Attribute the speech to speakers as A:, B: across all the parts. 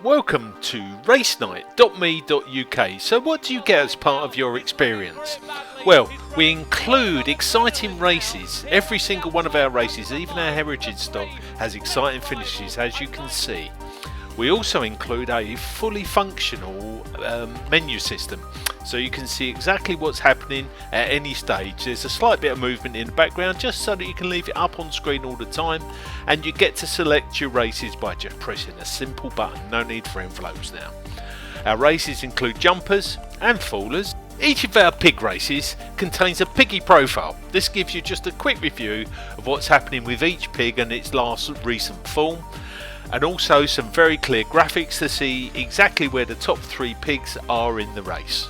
A: Welcome to Racenight.me.uk. So what do you get as part of your experience? Well, we include exciting races. Every single one of our races, even our heritage stock, has exciting finishes, as you can see. We also include a fully functional menu system, so you can see exactly what's happening at any stage. There's a slight bit of movement in the background just so that you can leave it up on screen all the time, and you get to select your races by just pressing a simple button. No need for envelopes now. Our races include jumpers and fallers. Each of our pig races contains a piggy profile. This gives you just a quick review of what's happening with each pig and its last recent form, and also some very clear graphics to see exactly where the top 3 pigs are in the race.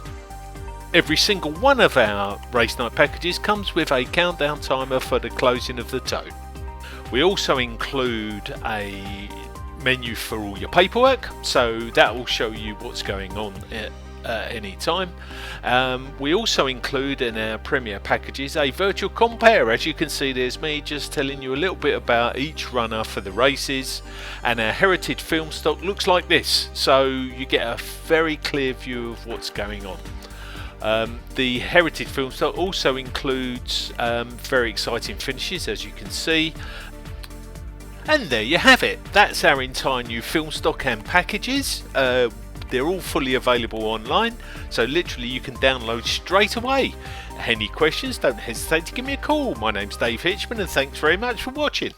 A: Every single one of our race night packages comes with a countdown timer for the closing of the tote. We also include a menu for all your paperwork, so that will show you what's going on at any time. We also include in our Premier packages a virtual compare. As you can see, there's me just telling you a little bit about each runner for the races, and our heritage film stock looks like this, so you get a very clear view of what's going on. The heritage film stock also includes very exciting finishes, as you can see. And there you have it. That's our entire new film stock and packages. They're all fully available online, so literally you can download straight away. Any questions, don't hesitate to give me a call. My name's Dave Hitchman, and thanks very much for watching.